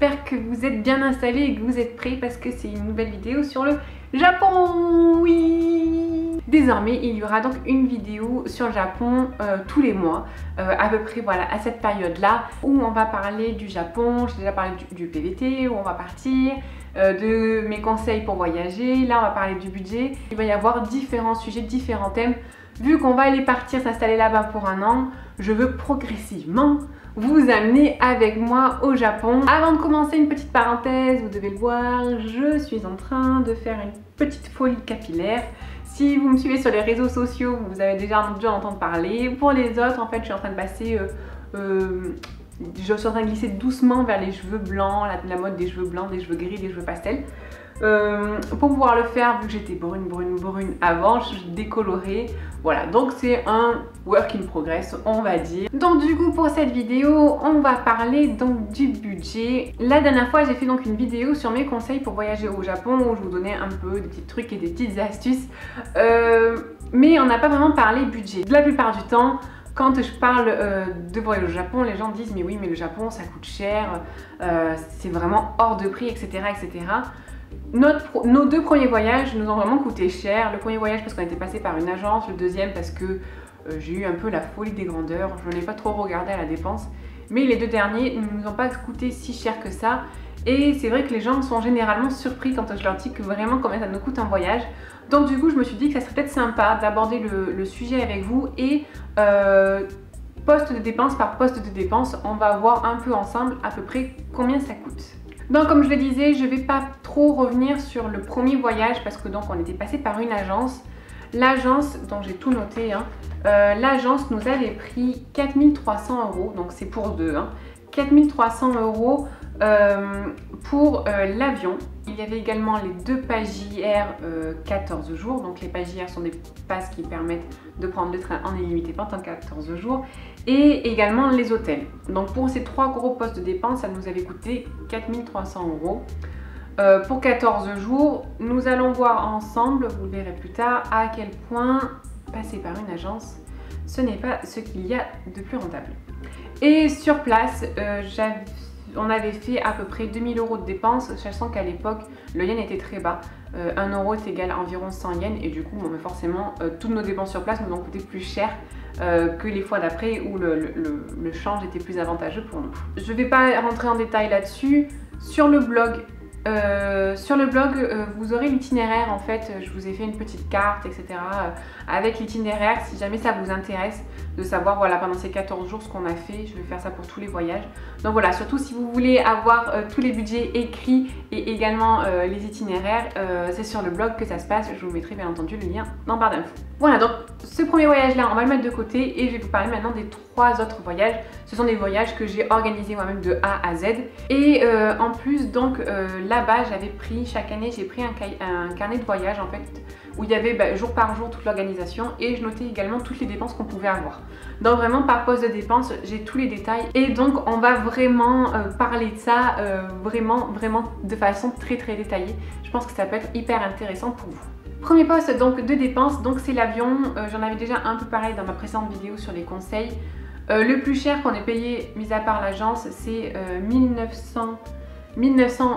j'espère que vous êtes bien installés et que vous êtes prêts parce que c'est une nouvelle vidéo sur le Japon. Oui. Désormais, il y aura donc une vidéo sur le Japon tous les mois, à peu près voilà, à cette période-là, où on va parler du Japon. J'ai déjà parlé du PVT, où on va partir, de mes conseils pour voyager. Là, on va parler du budget. Il va y avoir différents sujets, différents thèmes. Vu qu'on va aller partir s'installer là-bas pour un an, je veux progressivement vous amener avec moi au Japon. Avant de commencer, une petite parenthèse, vous devez le voir, je suis en train de faire une petite folie capillaire. Si vous me suivez sur les réseaux sociaux, vous avez déjà dû en entendre parler. Pour les autres, en fait, je suis en train de passer, je suis en train de glisser doucement vers les cheveux blancs, la mode des cheveux blancs, des cheveux gris, des cheveux pastels. Pour pouvoir le faire, vu que j'étais brune avant, je décolorais. Voilà, donc c'est un work in progress, on va dire. Donc du coup, pour cette vidéo, on va parler donc du budget. La dernière fois, j'ai fait donc une vidéo sur mes conseils pour voyager au Japon, où je vous donnais un peu des petits trucs et des petites astuces. Mais on n'a pas vraiment parlé budget. La plupart du temps, quand je parle de voyage au Japon, les gens disent mais oui, mais le Japon ça coûte cher, c'est vraiment hors de prix, etc. etc. Nos deux premiers voyages nous ont vraiment coûté cher. Le premier voyage parce qu'on était passé par une agence, le deuxième parce que j'ai eu un peu la folie des grandeurs, je n'ai pas trop regardé à la dépense. Mais les deux derniers ne nous ont pas coûté si cher que ça. Et c'est vrai que les gens sont généralement surpris quand je leur dis que vraiment combien ça nous coûte un voyage. Donc du coup je me suis dit que ça serait peut-être sympa d'aborder le sujet avec vous et poste de dépense par poste de dépense, on va voir un peu ensemble à peu près combien ça coûte. Donc comme je le disais, je ne vais pas trop revenir sur le premier voyage parce que donc on était passé par une agence. L'agence, dont j'ai tout noté, hein, l'agence nous avait pris 4300 €, donc c'est pour deux, hein, 4300 € pour l'avion. Il y avait également les deux passes JR 14 jours, donc les passes JR sont des passes qui permettent de prendre le train en illimité pendant 14 jours, et également les hôtels. Donc pour ces trois gros postes de dépenses, ça nous avait coûté 4300 €. Pour 14 jours, nous allons voir ensemble, vous le verrez plus tard, à quel point passer par une agence, ce n'est pas ce qu'il y a de plus rentable. Et sur place, on avait fait à peu près 2000 € de dépenses, sachant qu'à l'époque, le yen était très bas. 1 € est égal à environ 100 yens, et du coup, bon, forcément, toutes nos dépenses sur place nous ont coûté plus cher que les fois d'après où le change était plus avantageux pour nous. Je ne vais pas rentrer en détail là-dessus. Sur le blog, vous aurez l'itinéraire. En fait, je vous ai fait une petite carte, etc. Avec l'itinéraire, si jamais ça vous intéresse de savoir voilà, pendant ces 14 jours ce qu'on a fait. Je vais faire ça pour tous les voyages. Donc voilà, surtout si vous voulez avoir tous les budgets écrits et également les itinéraires, c'est sur le blog que ça se passe. Je vous mettrai bien entendu le lien dans barre d'infos. Voilà, donc ce premier voyage-là, on va le mettre de côté et je vais vous parler maintenant des trois autres voyages. Ce sont des voyages que j'ai organisés moi-même de A à Z. Et en plus, donc là-bas, j'avais pris, chaque année, j'ai pris un carnet de voyage en fait, où il y avait jour par jour toute l'organisation et je notais également toutes les dépenses qu'on pouvait avoir. Donc vraiment par poste de dépenses, j'ai tous les détails et donc on va vraiment parler de ça vraiment de façon très détaillée. Je pense que ça peut être hyper intéressant pour vous. Premier poste donc de dépenses, donc c'est l'avion. J'en avais déjà un peu parlé dans ma précédente vidéo sur les conseils. Le plus cher qu'on ait payé, mis à part l'agence, c'est 1900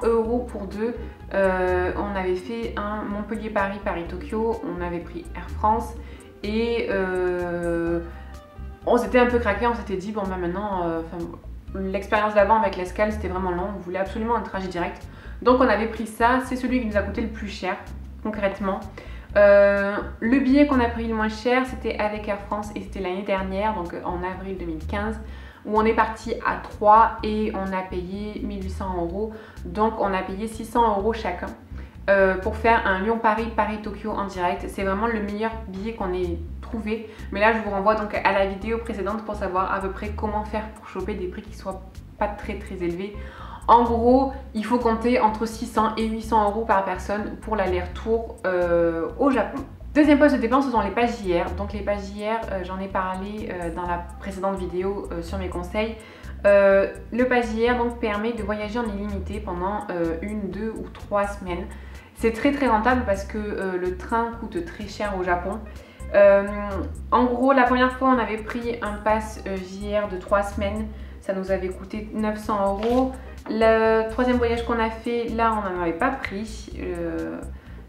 € pour deux. On avait fait un Montpellier-Paris, Paris-Tokyo, on avait pris Air France et on s'était un peu craqué, on s'était dit bon bah maintenant, l'expérience d'avant avec l'escale c'était vraiment long, on voulait absolument un trajet direct. Donc on avait pris ça, c'est celui qui nous a coûté le plus cher concrètement. Le billet qu'on a pris le moins cher c'était avec Air France et c'était l'année dernière, donc en avril 2015. Où on est parti à 3 et on a payé 1800 €, donc on a payé 600 € chacun pour faire un Lyon-Paris, Paris-Tokyo en direct. C'est vraiment le meilleur billet qu'on ait trouvé, mais là je vous renvoie donc à la vidéo précédente pour savoir à peu près comment faire pour choper des prix qui soient pas très élevés. En gros, il faut compter entre 600 et 800 € par personne pour l'aller-retour au Japon. Deuxième poste de dépense, ce sont les passes JR. Donc les passes JR, j'en ai parlé dans la précédente vidéo sur mes conseils. Le pass JR donc permet de voyager en illimité pendant 1, 2 ou 3 semaines. C'est très rentable parce que le train coûte très cher au Japon. En gros, la première fois, on avait pris un pass JR de 3 semaines. ça nous avait coûté 900 €. Le troisième voyage qu'on a fait, là on n'en avait pas pris.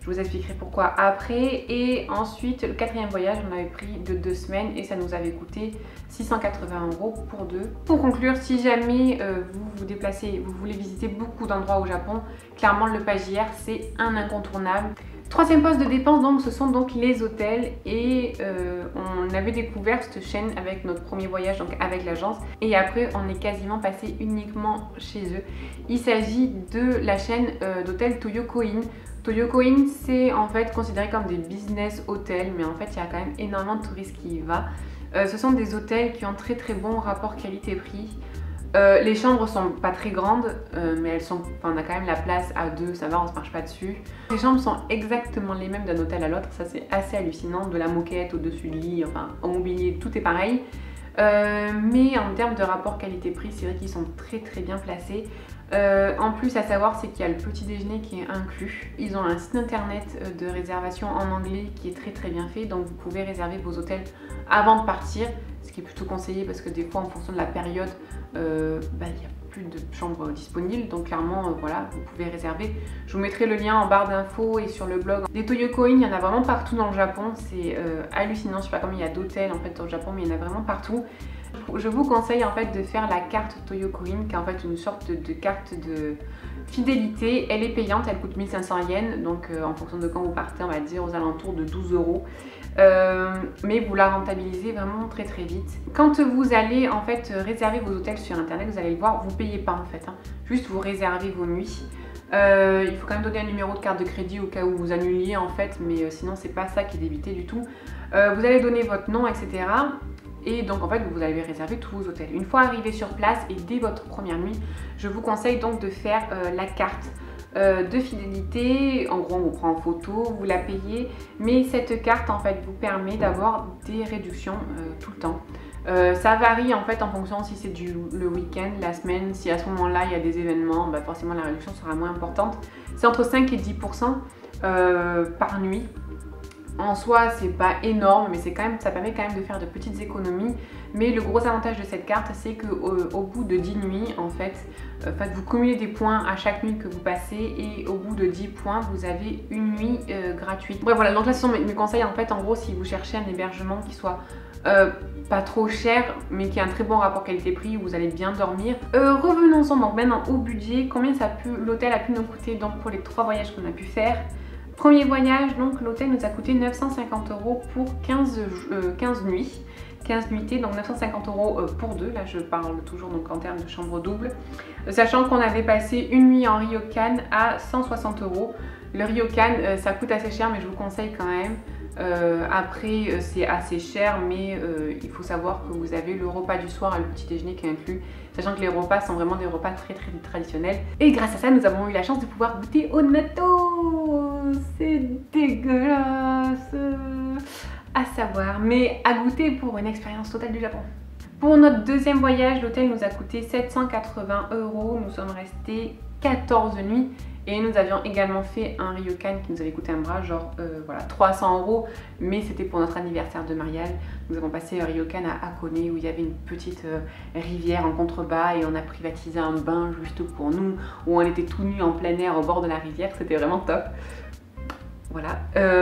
Je vous expliquerai pourquoi après. Et ensuite, le quatrième voyage, on avait pris de 2 semaines et ça nous avait coûté 680 € pour deux. Pour conclure, si jamais vous vous déplacez, vous voulez visiter beaucoup d'endroits au Japon, clairement le Page JR c'est un incontournable. Troisième poste de dépense, donc, ce sont donc les hôtels et on avait découvert cette chaîne avec notre premier voyage, donc avec l'agence, et après on est quasiment passé uniquement chez eux. Il s'agit de la chaîne d'hôtels Toyokoin. Toyokoin, c'est en fait considéré comme des business hôtels, mais en fait il y a quand même énormément de touristes qui y vont. Ce sont des hôtels qui ont très bon rapport qualité-prix. Les chambres sont pas très grandes, mais elles sont, on a quand même la place à deux, ça va, on se marche pas dessus. Les chambres sont exactement les mêmes d'un hôtel à l'autre, ça c'est assez hallucinant, de la moquette au-dessus du lit, enfin au mobilier, tout est pareil. Mais en termes de rapport qualité-prix, c'est vrai qu'ils sont très bien placés. En plus, à savoir, c'est qu'il y a le petit déjeuner qui est inclus. Ils ont un site internet de réservation en anglais qui est très bien fait, donc vous pouvez réserver vos hôtels avant de partir, ce qui est plutôt conseillé parce que des fois, en fonction de la période, il n'y a plus de chambres disponibles, donc clairement, voilà, vous pouvez réserver. Je vous mettrai le lien en barre d'infos et sur le blog. Des Toyokoin, il y en a vraiment partout dans le Japon, c'est hallucinant. Je sais pas combien il y a d'hôtels en fait au Japon, mais il y en a vraiment partout. Je vous conseille en fait de faire la carte Toyokoin, qui est en fait une sorte de carte de fidélité. Elle est payante, elle coûte 1500 yens, donc en fonction de quand vous partez, on va dire aux alentours de 12 €. Mais vous la rentabilisez vraiment très vite. Quand vous allez en fait réserver vos hôtels sur internet, vous allez le voir, vous payez pas en fait, hein. Juste vous réservez vos nuits. Il faut quand même donner un numéro de carte de crédit au cas où vous annuliez en fait, mais sinon c'est pas ça qui est débité du tout. Vous allez donner votre nom, etc. Et donc en fait vous allez réserver tous vos hôtels. Une fois arrivé sur place et dès votre première nuit, je vous conseille donc de faire la carte de fidélité. En gros on vous prend en photo, vous la payez, mais cette carte en fait vous permet d'avoir des réductions tout le temps. Ça varie en fait en fonction si c'est le week-end, la semaine, si à ce moment-là il y a des événements, bah forcément la réduction sera moins importante. C'est entre 5 et 10% par nuit. En soi, c'est pas énorme, mais ça permet quand même de faire de petites économies. Mais le gros avantage de cette carte, c'est qu'au bout de 10 nuits, en fait, vous cumulez des points à chaque nuit que vous passez et au bout de 10 points, vous avez une nuit gratuite. Bref, voilà, donc là, ce sont mes conseils. En fait, en gros, si vous cherchez un hébergement qui soit pas trop cher, mais qui a un très bon rapport qualité-prix, où vous allez bien dormir. Revenons-en donc maintenant au budget. Combien l'hôtel a pu nous coûter donc pour les 3 voyages qu'on a pu faire. Premier voyage, donc l'hôtel nous a coûté 950 € pour 15 nuits. 15 nuitées, donc 950 € pour deux. Là, je parle toujours donc en termes de chambre double. Sachant qu'on avait passé une nuit en ryokan à 160 €. Le ryokan, ça coûte assez cher, mais je vous conseille quand même. Après, c'est assez cher, mais il faut savoir que vous avez le repas du soir et le petit déjeuner qui est inclus. Sachant que les repas sont vraiment des repas très traditionnels. Et grâce à ça, nous avons eu la chance de pouvoir goûter au natto. C'est dégueulasse à savoir, mais à goûter pour une expérience totale du Japon. Pour notre deuxième voyage, l'hôtel nous a coûté 780 €. Nous sommes restés 14 nuits. Et nous avions également fait un ryokan qui nous avait coûté un bras, genre voilà, 300 €, mais c'était pour notre anniversaire de mariage. Nous avons passé un ryokan à Hakone où il y avait une petite rivière en contrebas et on a privatisé un bain juste pour nous, où on était tout nus en plein air au bord de la rivière, c'était vraiment top. Voilà,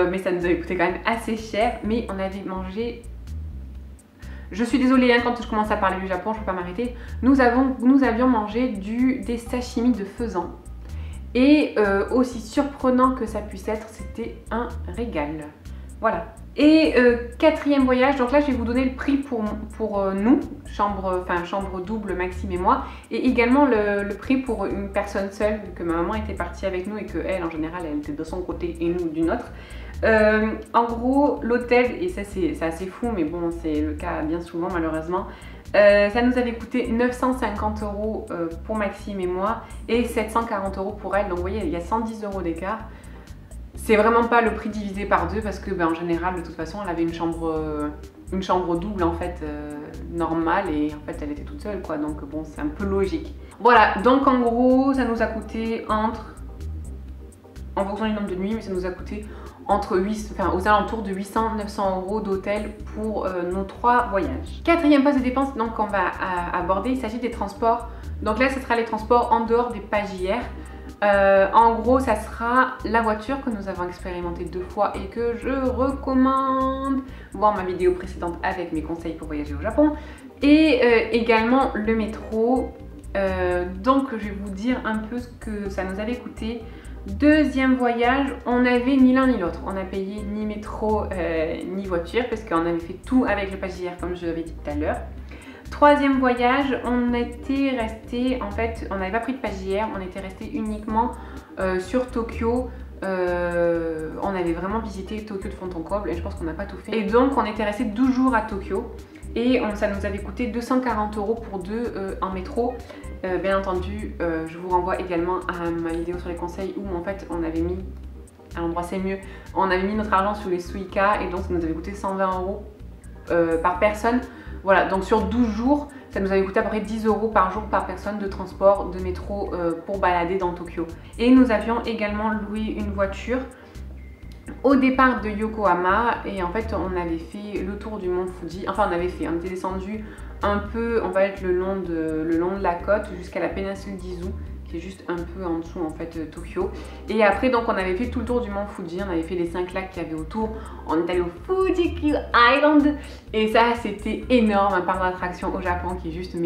mais ça nous avait coûté quand même assez cher, mais on avait mangé... Je suis désolée hein, quand je commence à parler du Japon, je ne peux pas m'arrêter. Nous avions mangé des sashimi de faisan. Et aussi surprenant que ça puisse être, c'était un régal. Voilà. Et quatrième voyage, donc là je vais vous donner le prix pour nous, chambre double Maxime et moi, et également le prix pour une personne seule, vu que ma maman était partie avec nous et que elle en général elle était de son côté et nous du nôtre. En gros l'hôtel, et ça c'est assez fou mais bon c'est le cas bien souvent malheureusement, ça nous avait coûté 950 € pour Maxime et moi et 740 € pour elle, donc vous voyez il y a 110 € d'écart. C'est vraiment pas le prix divisé par deux parce que en général de toute façon elle avait une chambre double en fait normale et en fait elle était toute seule quoi, donc bon c'est un peu logique. Voilà, donc en gros ça nous a coûté entre en fonction du nombre de nuits, mais ça nous a coûté aux alentours de 800-900 euros d'hôtel pour nos 3 voyages. Quatrième poste de dépense donc qu'on va aborder, il s'agit des transports. Donc là, ce sera les transports en dehors des pages JR. En gros, ça sera la voiture que nous avons expérimenté 2 fois et que je recommande. Voir ma vidéo précédente avec mes conseils pour voyager au Japon. Et également le métro. Donc je vais vous dire un peu ce que ça nous avait coûté. Deuxième voyage, on n'avait ni l'un ni l'autre. On n'a payé ni métro ni voiture parce qu'on avait fait tout avec le pass JR comme je l'avais dit tout à l'heure. Troisième voyage, on était resté, en fait, on n'avait pas pris de pass JR, on était resté uniquement sur Tokyo. On avait vraiment visité Tokyo de fond en comble et je pense qu'on n'a pas tout fait. Et donc on était resté 12 jours à Tokyo et ça nous avait coûté 240 euros pour 2 en métro. Bien entendu, je vous renvoie également à ma vidéo sur les conseils où en fait on avait mis, à l'endroit c'est mieux, on avait mis notre argent sur les Suica et donc ça nous avait coûté 120 euros par personne. Voilà, donc sur 12 jours, ça nous avait coûté à peu près 10 euros par jour par personne de transport, de métro pour balader dans Tokyo. Et nous avions également loué une voiture au départ de Yokohama et en fait on avait fait le tour du mont Fuji. Enfin on était descendu un peu, on va être le long de la côte jusqu'à la péninsule d'Izu qui est juste un peu en dessous en fait Tokyo. Et après donc on avait fait tout le tour du mont Fuji, on avait fait les 5 lacs qu'il y avait autour, on est allé au Fuji-Q Island et ça c'était énorme, un parc d'attractions au Japon qui est juste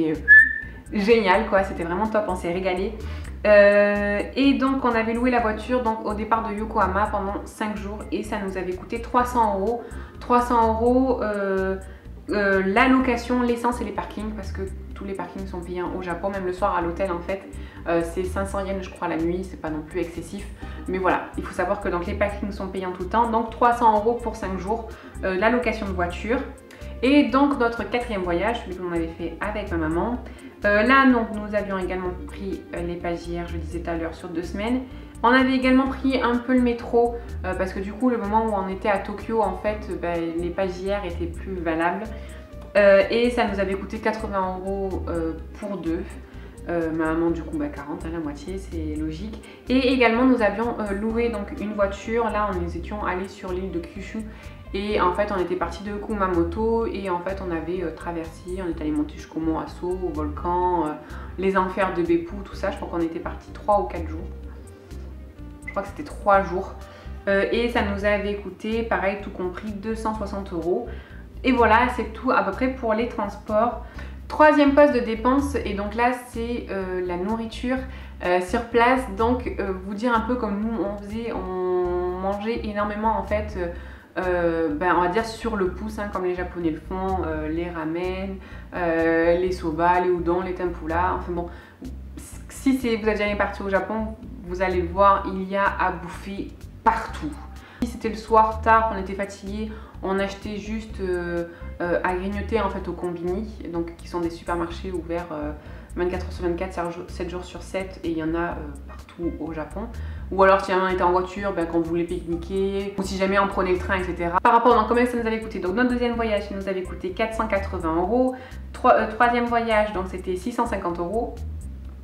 génial quoi, c'était vraiment top, on s'est régalé. Et donc on avait loué la voiture donc au départ de Yokohama pendant 5 jours et ça nous avait coûté 300 euros. 300 euros la location, l'essence et les parkings parce que tous les parkings sont payants au Japon, même le soir à l'hôtel en fait. C'est 500 yens je crois la nuit, c'est pas non plus excessif. Mais voilà, il faut savoir que donc, les parkings sont payants tout le temps. Donc 300 euros pour 5 jours, la location de voiture. Et donc notre quatrième voyage, celui que l'on avait fait avec ma maman. Là donc, nous avions également pris les pass JR, je le disais tout à l'heure, sur 2 semaines. On avait également pris un peu le métro parce que du coup le moment où on était à Tokyo en fait les pass JR étaient plus valables et ça nous avait coûté 80 euros pour 2. Ma maman du coup 40 la moitié, c'est logique. Et également nous avions loué donc une voiture. Là nous étions allés sur l'île de Kyushu et en fait on était parti de Kumamoto et en fait on avait traversé, on est allé monter jusqu'au mont Aso, au volcan, les enfers de Beppu, tout ça. Je crois qu'on était parti 3 ou 4 jours. Je crois que c'était 3 jours et ça nous avait coûté pareil tout compris 260 euros. Et voilà, c'est tout à peu près pour les transports. Troisième poste de dépense et donc là c'est la nourriture sur place. Donc vous dire un peu comme nous on mangeait énormément en fait on va dire sur le pouce comme les Japonais le font, les ramen, les soba, les udon, les tempura, enfin bon. Si vous êtes jamais parti au Japon, vous allez voir, il y a à bouffer partout. Si c'était le soir tard, on était fatigué, on achetait juste à grignoter en fait au Konbini, donc qui sont des supermarchés ouverts 24 h sur 24, 7 jours sur 7 et il y en a partout au Japon. Ou alors si on était en voiture, quand vous voulez pique-niquer, ou si jamais on prenait le train, etc. Par rapport à combien ça nous avait coûté, donc notre deuxième voyage, ça nous avait coûté 480 euros. Troisième voyage, donc c'était 650 euros.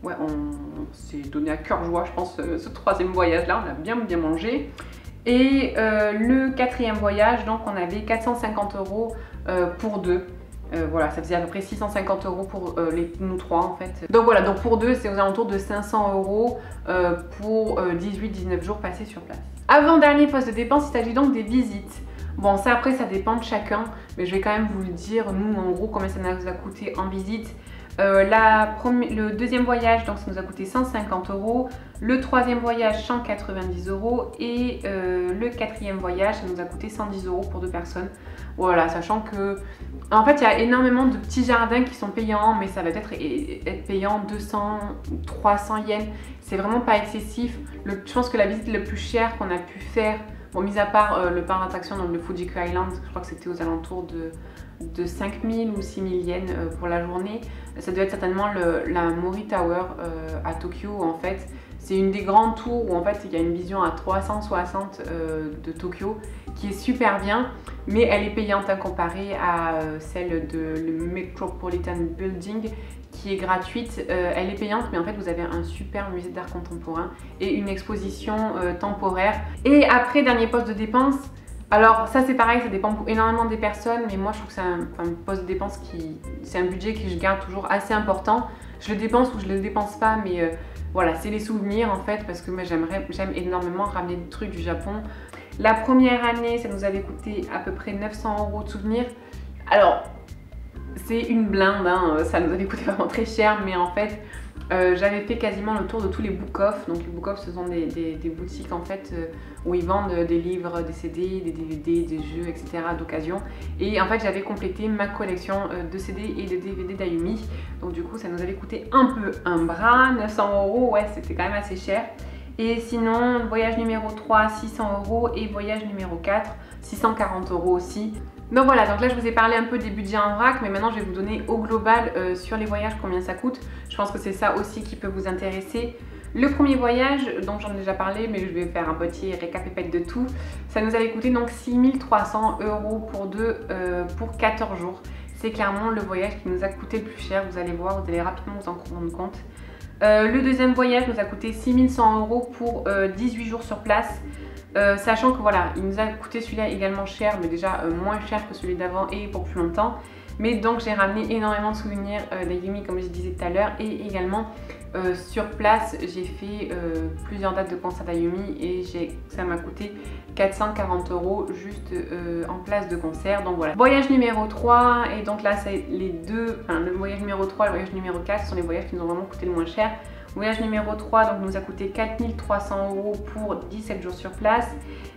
Ouais, on s'est donné à cœur joie, je pense, ce troisième voyage-là, on a bien mangé. Et le quatrième voyage, donc on avait 450 euros pour 2. Voilà, ça faisait à peu près 650 euros pour nous 3 en fait. Donc voilà, donc pour 2, c'est aux alentours de 500 euros pour 18-19 jours passés sur place. Avant-dernier poste de dépense, il s'agit donc des visites. Bon, ça après, ça dépend de chacun, mais je vais quand même vous le dire, nous en gros, combien ça nous a coûté en visite. Le deuxième voyage, donc ça nous a coûté 150 euros. Le troisième voyage, 190 euros. Et le quatrième voyage, ça nous a coûté 110 euros pour 2 personnes. Voilà, sachant que en fait, il y a énormément de petits jardins qui sont payants, mais ça va être payant 200 ou 300 yens. C'est vraiment pas excessif. Je pense que la visite la plus chère qu'on a pu faire, bon, mis à part le parc d'attractions dans le Fuji-Q Island, je crois que c'était aux alentours de 5000 ou 6000 yens pour la journée. Ça devait être certainement la Mori Tower à Tokyo en fait. C'est une des grandes tours où en fait il y a une vision à 360 de Tokyo qui est super bien, mais elle est payante comparée à celle de le Metropolitan Building qui est gratuite. Elle est payante, mais en fait vous avez un super musée d'art contemporain et une exposition temporaire. Et après, dernier poste de dépense. Alors ça c'est pareil, ça dépend énormément des personnes, mais moi je trouve que c'est un poste de dépense c'est un budget que je garde toujours assez important. Je le dépense ou je le dépense pas, mais voilà, c'est les souvenirs en fait, parce que moi j'aime énormément ramener des trucs du Japon. La première année, ça nous avait coûté à peu près 900 € de souvenirs. Alors c'est une blinde, hein, ça nous avait coûté vraiment très cher, mais en fait j'avais fait quasiment le tour de tous les book-off. Donc les book-off, ce sont des boutiques en fait où ils vendent des livres, des CD, des DVD, des jeux, etc. d'occasion. Et en fait j'avais complété ma collection de CD et de DVD d'Ayumi. Donc du coup ça nous avait coûté un peu un bras, 900 €, ouais c'était quand même assez cher. Et sinon, voyage numéro 3, 600 € et voyage numéro 4, 640 € aussi. Donc voilà, donc là je vous ai parlé un peu des budgets en vrac, mais maintenant je vais vous donner au global sur les voyages combien ça coûte. Je pense que c'est ça aussi qui peut vous intéresser. Le premier voyage, donc j'en ai déjà parlé, mais je vais faire un petit récapépète de tout. Ça nous avait coûté donc 6300 € pour deux pour 14 jours. C'est clairement le voyage qui nous a coûté le plus cher, vous allez voir, vous allez rapidement vous en rendre compte. Le deuxième voyage nous a coûté 6100 € pour 18 jours sur place. Sachant que voilà, il nous a coûté celui-là également cher, mais déjà moins cher que celui d'avant et pour plus longtemps. Mais donc j'ai ramené énormément de souvenirs d'Ayumi comme je disais tout à l'heure, et également sur place j'ai fait plusieurs dates de concert d'Ayumi et ça m'a coûté 440 € juste en place de concert. Donc voilà. Voyage numéro 3, et donc là c'est les deux, enfin le voyage numéro 3 et le voyage numéro 4 sont les voyages qui nous ont vraiment coûté le moins cher. Voyage numéro 3 donc, nous a coûté 4300 € pour 17 jours sur place.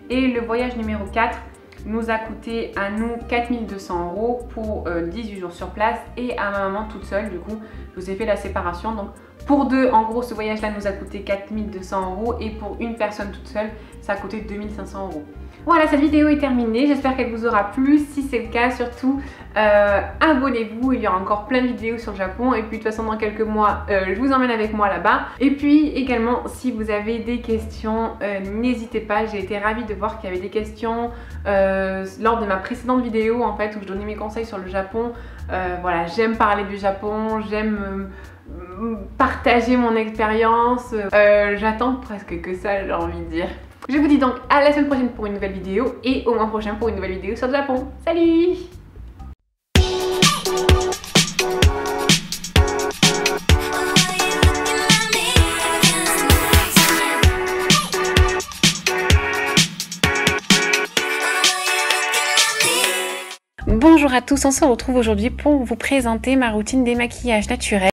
Et le voyage numéro 4 nous a coûté à nous 4200 € pour 18 jours sur place et à ma maman toute seule. Du coup, je vous ai fait la séparation. Donc pour deux, en gros, ce voyage-là nous a coûté 4200 € et pour une personne toute seule, ça a coûté 2500 €. Voilà, cette vidéo est terminée, j'espère qu'elle vous aura plu. Si c'est le cas, surtout abonnez-vous, il y aura encore plein de vidéos sur le Japon. Et puis de toute façon dans quelques mois, je vous emmène avec moi là-bas. Et puis également, si vous avez des questions, n'hésitez pas. J'ai été ravie de voir qu'il y avait des questions lors de ma précédente vidéo en fait, où je donnais mes conseils sur le Japon. Voilà, j'aime parler du Japon, j'aime partager mon expérience. J'attends presque que ça, j'ai envie de dire. Je vous dis donc à la semaine prochaine pour une nouvelle vidéo et au mois prochain pour une nouvelle vidéo sur le Japon. Salut! Bonjour à tous, on se retrouve aujourd'hui pour vous présenter ma routine démaquillage naturel.